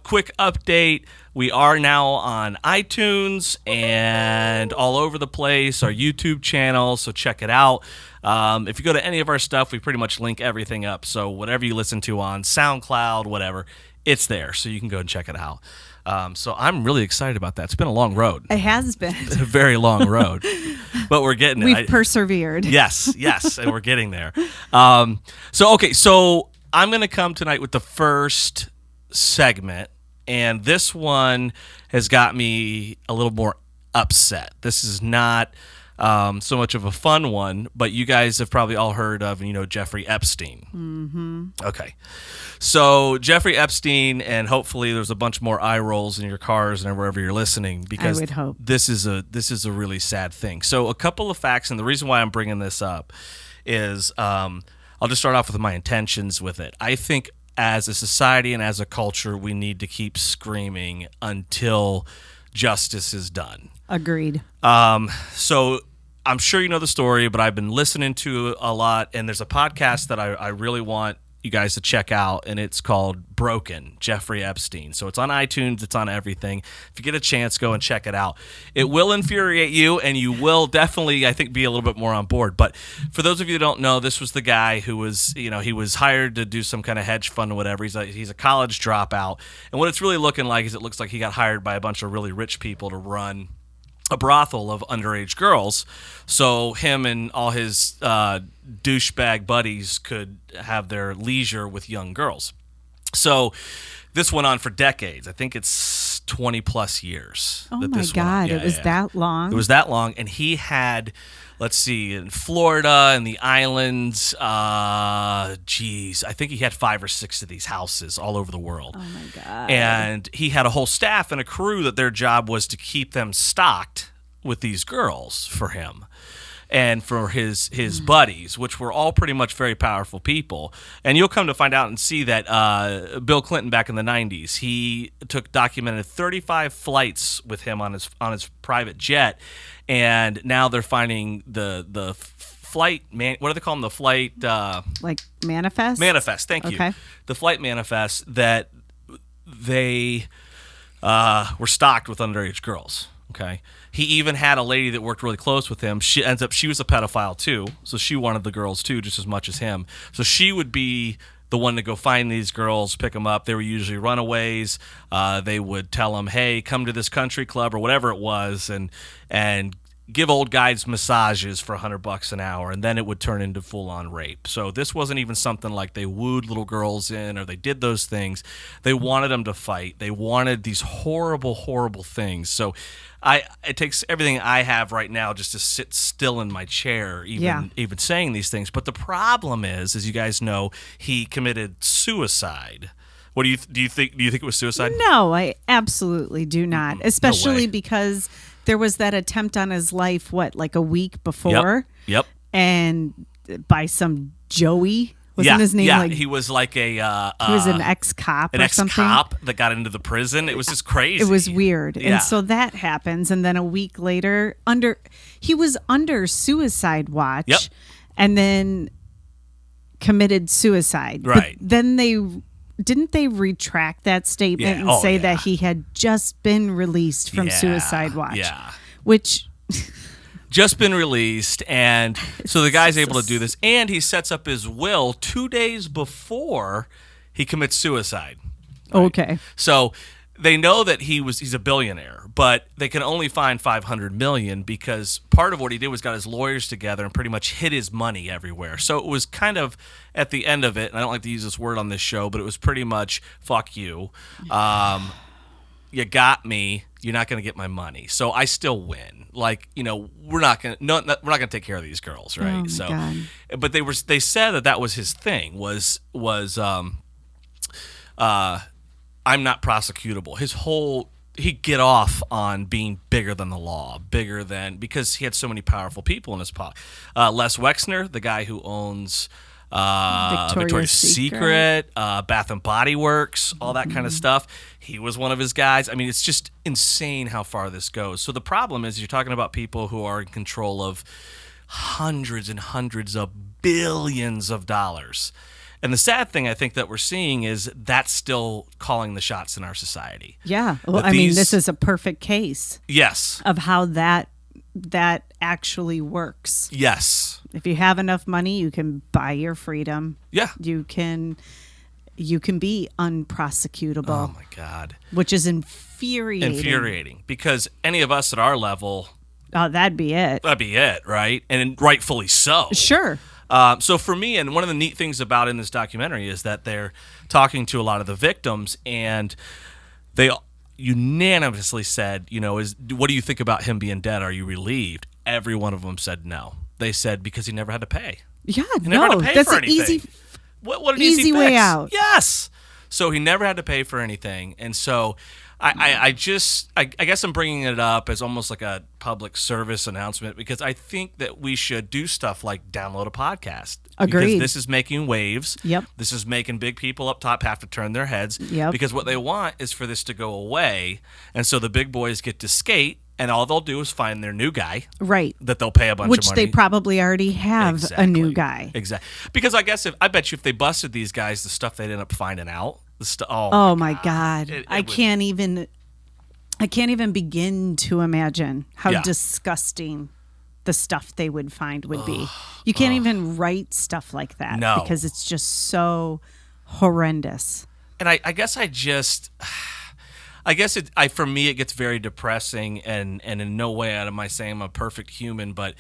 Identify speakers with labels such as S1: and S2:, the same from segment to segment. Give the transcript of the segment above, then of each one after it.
S1: quick update. We are now on iTunes and all over the place, our YouTube channel, so check it out. If you go to any of our stuff, we pretty much link everything up. So whatever you listen to on SoundCloud, whatever, it's there. So you can go and check it out. So I'm really excited about that. It's been a long road.
S2: It has been.
S1: It's a very long road, but we're getting there.
S2: We've persevered.
S1: Yes, and we're getting there. So I'm going to come tonight with the first segment, and this one has got me a little more upset. This is not so much of a fun one, but you guys have probably all heard of, Jeffrey Epstein.
S2: Mm-hmm.
S1: Okay. So Jeffrey Epstein, and hopefully there's a bunch more eye rolls in your cars and wherever you're listening, because
S2: I would hope.
S1: This is a really sad thing. So a couple of facts, and the reason why I'm bringing this up is I'll just start off with my intentions with it. I think as a society and as a culture, we need to keep screaming until justice is done.
S2: Agreed.
S1: So I'm sure you know the story, but I've been listening to a lot, and there's a podcast that I really want you guys to check out, and it's called Broken, Jeffrey Epstein. So it's on iTunes, it's on everything. If you get a chance, go and check it out. It will infuriate you, and you will definitely, I think, be a little bit more on board. But for those of you who don't know, this was the guy who was, he was hired to do some kind of hedge fund or whatever. He's a college dropout, and what it's really looking like is it looks like he got hired by a bunch of really rich people to run a brothel of underage girls, so him and all his douchebag buddies could have their leisure with young girls. So this went on for decades. I think it's 20 plus years.
S2: Oh my God, it was that long?
S1: It was that long, and he had, let's see, in Florida and the islands, I think he had 5 or 6 of these houses all over the world.
S2: Oh my God.
S1: And he had a whole staff and a crew that their job was to keep them stocked with these girls for him and for his buddies, which were all pretty much very powerful people. And you'll come to find out and see that Bill Clinton back in the 90s, he documented 35 flights with him on his private jet, and now they're finding the flight what do they call them? The flight
S2: like manifest?
S1: Manifest, thank you.
S2: Okay.
S1: The flight manifest that they were stocked with underage girls. Okay. He even had a lady that worked really close with him. She was a pedophile too, so she wanted the girls too, just as much as him. So she would be the one to go find these girls, pick them up. They were usually runaways. They would tell them, "Hey, come to this country club," or whatever it was, and give old guys massages for $100 an hour, and then it would turn into full-on rape. So this wasn't even something like they wooed little girls in or they did those things. They wanted them to fight. They wanted these horrible, horrible things. So it takes everything I have right now just to sit still in my chair, even saying these things. But the problem is, as you guys know, he committed suicide. What do you think? Do you think it was suicide?
S2: No, I absolutely do not. Especially
S1: No
S2: because there was that attempt on his life, like a week before?
S1: Yep.
S2: And by some Joey. Wasn't his name like...
S1: he was like he
S2: was an ex-cop or something?
S1: An ex-cop that got into the prison. It was just crazy.
S2: It was weird.
S1: Yeah.
S2: And so that happens. And then a week later, he was under suicide watch.
S1: Yep.
S2: And then committed suicide.
S1: Right.
S2: But then didn't they retract that statement and say that he had just been released from suicide watch?
S1: Yeah.
S2: Which...
S1: just been released, and so the guy's able to do this, and he sets up his will 2 days before he commits suicide. Right?
S2: Okay.
S1: So they know that he's a billionaire, but they can only find $500 million because part of what he did was got his lawyers together and pretty much hid his money everywhere. So it was kind of at the end of it, and I don't like to use this word on this show, but it was pretty much fuck you. You got me. You're not going to get my money. So I still win. Like, we're not going to take care of these girls, right?
S2: Oh my God.
S1: But they said that was his thing was I'm not prosecutable. He'd get off on being bigger than the law, because he had so many powerful people in his pocket. Les Wexner, the guy who owns Victoria's Secret, Bath and Body Works, all that kind of stuff. He was one of his guys. I mean, it's just insane how far this goes. So the problem is you're talking about people who are in control of hundreds and hundreds of billions of dollars. And the sad thing I think that we're seeing is that's still calling the shots in our society.
S2: Yeah. Well, I mean, this is a perfect case.
S1: Yes.
S2: Of how that actually works.
S1: Yes.
S2: If you have enough money, you can buy your freedom.
S1: Yeah.
S2: You can be unprosecutable.
S1: Oh my God.
S2: Which is infuriating.
S1: Because any of us at our level,
S2: oh, that'd be it.
S1: That'd be it, right? And rightfully so.
S2: Sure.
S1: So for me, and one of the neat things about in this documentary is that they're talking to a lot of the victims, and they unanimously said, what do you think about him being dead? Are you relieved? Every one of them said no. They said because he never had to pay.
S2: Yeah,
S1: he never had to pay
S2: that's
S1: for
S2: an
S1: anything.
S2: easy,
S1: what an
S2: easy way out.
S1: Yes. So he never had to pay for anything, and so I guess I'm bringing it up as almost like a public service announcement because I think that we should do stuff like download a podcast.
S2: Agreed.
S1: Because this is making waves.
S2: Yep.
S1: This is making big people up top have to turn their heads.
S2: Yep.
S1: Because what they want is for this to go away, and so the big boys get to skate, and all they'll do is find their new guy.
S2: Right.
S1: That they'll pay a bunch of money.
S2: Which they probably already have a new guy.
S1: Exactly. Because I bet you if they busted these guys, the stuff they'd end up finding out.
S2: Oh my God. I can't even begin to imagine how disgusting the stuff they would find would be. You can't even write stuff like that because it's just so horrendous.
S1: And I guess for me it gets very depressing, and in no way am I saying I'm a perfect human, but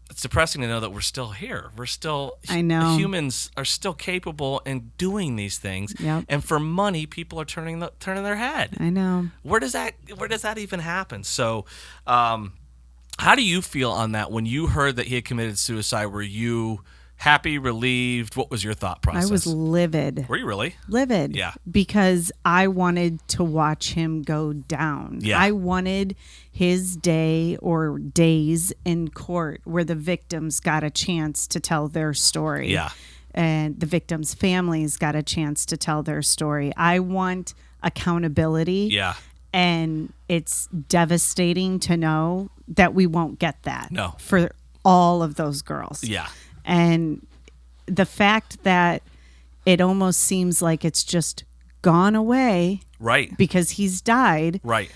S1: it's depressing to know that we're still here. We're still,
S2: I know,
S1: humans are still capable in doing these things.
S2: Yep.
S1: And for money, people are turning their head.
S2: I know.
S1: Where does that even happen? So, how do you feel on that? When you heard that he had committed suicide, were you happy, relieved? What was your thought process?
S2: I was livid.
S1: Were you really?
S2: Livid.
S1: Yeah.
S2: Because I wanted to watch him go down.
S1: Yeah.
S2: I wanted his day or days in court where the victims got a chance to tell their story.
S1: Yeah.
S2: And the victims' families got a chance to tell their story. I want accountability.
S1: Yeah.
S2: And it's devastating to know that we won't get that.
S1: No.
S2: For all of those girls.
S1: Yeah.
S2: And the fact that it almost seems like it's just gone away,
S1: right?
S2: Because he's died,
S1: right?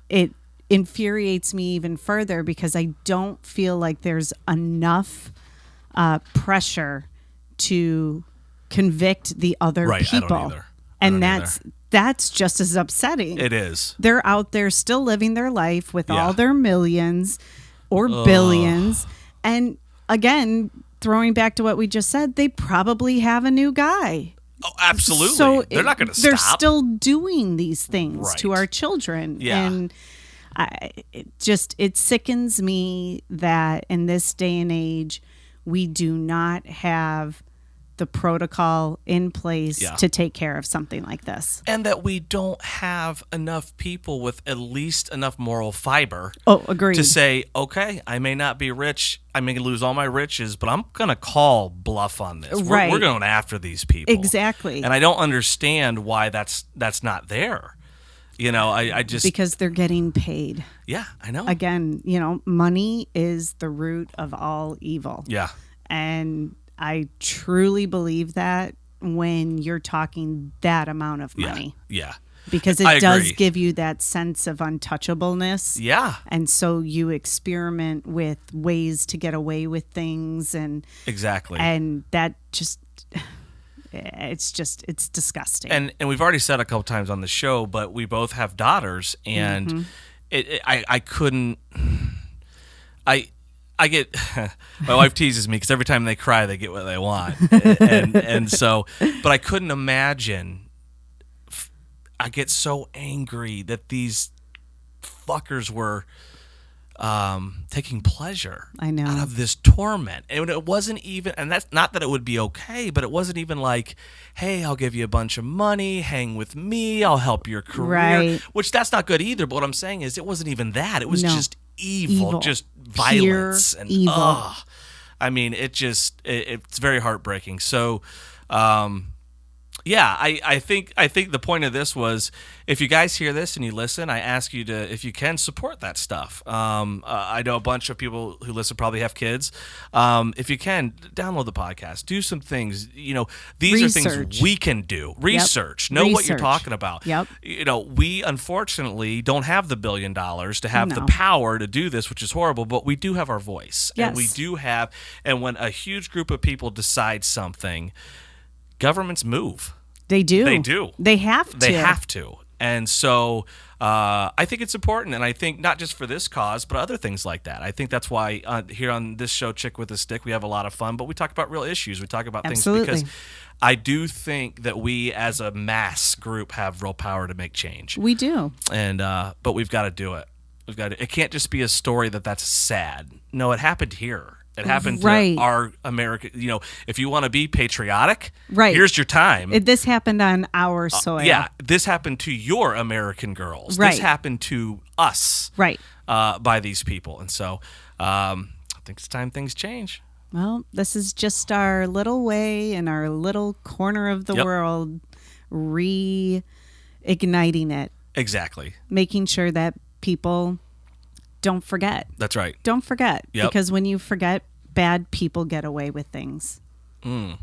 S2: It infuriates me even further because I don't feel like there's enough pressure to convict the other people,
S1: I don't either.
S2: And that's just as upsetting.
S1: It is.
S2: They're out there still living their life with all their millions or billions, and again, throwing back to what we just said, they probably have a new guy.
S1: Oh, absolutely.
S2: So
S1: they're not going to stop.
S2: They're still doing these things to our children.
S1: Yeah.
S2: And it sickens me that in this day and age, we do not have the protocol in place to take care of something like this.
S1: And that we don't have enough people with at least enough moral fiber.
S2: Oh, agreed.
S1: To say, okay, I may not be rich, I may lose all my riches, but I'm going to call bluff on this.
S2: Right.
S1: We're going after these people.
S2: Exactly.
S1: And I don't understand why that's not there. I just...
S2: Because they're getting paid.
S1: Yeah, I know.
S2: Again, money is the root of all evil.
S1: Yeah.
S2: And I truly believe that when you're talking that amount of money.
S1: Yeah.
S2: Because it does give you that sense of untouchableness.
S1: Yeah.
S2: And so you experiment with ways to get away with things. And
S1: exactly.
S2: And that just... It's disgusting.
S1: And we've already said a couple times on the show, but we both have daughters, and I couldn't. I get my wife teases me because every time they cry, they get what they want, and so. But I couldn't imagine. I get so angry that these fuckers were taking pleasure out of this torment. And it wasn't even, and that's not that it would be okay, but it wasn't even like, hey, I'll give you a bunch of money, hang with me, I'll help your career.
S2: Right.
S1: Which that's not good either, but what I'm saying is it wasn't even that. It was just evil, just violence.
S2: Pure
S1: and
S2: evil.
S1: I mean, it's very heartbreaking. So Yeah, I think the point of this was, if you guys hear this and you listen, I ask you to, if you can, support that stuff. I know a bunch of people who listen probably have kids. If you can, download the podcast, do some things. These are things we can do. Research, know what you're talking about.
S2: Yep.
S1: We unfortunately don't have the $1 billion to have the power to do this, which is horrible. But we do have our voice, and we do have. And when a huge group of people decide something, governments move.
S2: They do.
S1: They do.
S2: They have to.
S1: They have to. And so I think it's important. And I think not just for this cause, but other things like that. I think that's why here on this show, Chick with a Stick, we have a lot of fun. But we talk about real issues. We talk about things because I do think that we as a mass group have real power to make change.
S2: We do.
S1: And but we've got to do it. It can't just be a story that's sad. No, it happened here. It happened to our American, if you want to be patriotic, here's your time.
S2: This happened on our soil.
S1: Yeah, this happened to your American girls. This happened to us by these people. And so I think it's time things change.
S2: Well, this is just our little way in our little corner of the world, reigniting it.
S1: Exactly.
S2: Making sure that people don't forget.
S1: That's right.
S2: Don't forget. Because when you forget, bad people get away with things.
S1: And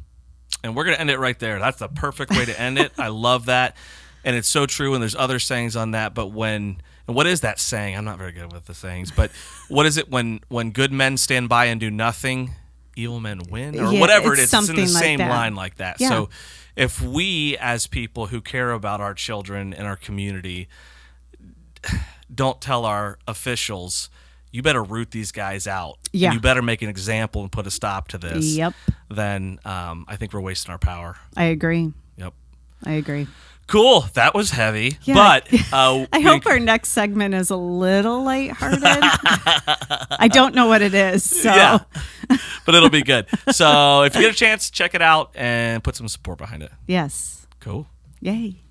S1: we're going to end it right there. That's the perfect way to end it. I love that. And it's so true. And there's other sayings on that. But and what is that saying? I'm not very good with the sayings. But what is it when good men stand by and do nothing, evil men win? Or whatever it is. It's in the same line like that. Yeah. So if we as people who care about our children and our community don't tell our officials, you better root these guys out. Yeah. And you better make an example and put a stop to this.
S2: Yep.
S1: Then I think we're wasting our power.
S2: I agree.
S1: Yep.
S2: I agree.
S1: Cool. That was heavy. Yeah. But
S2: I hope our next segment is a little lighthearted. I don't know what it is. So.
S1: Yeah. But it'll be good. So if you get a chance, check it out and put some support behind it.
S2: Yes.
S1: Cool.
S2: Yay.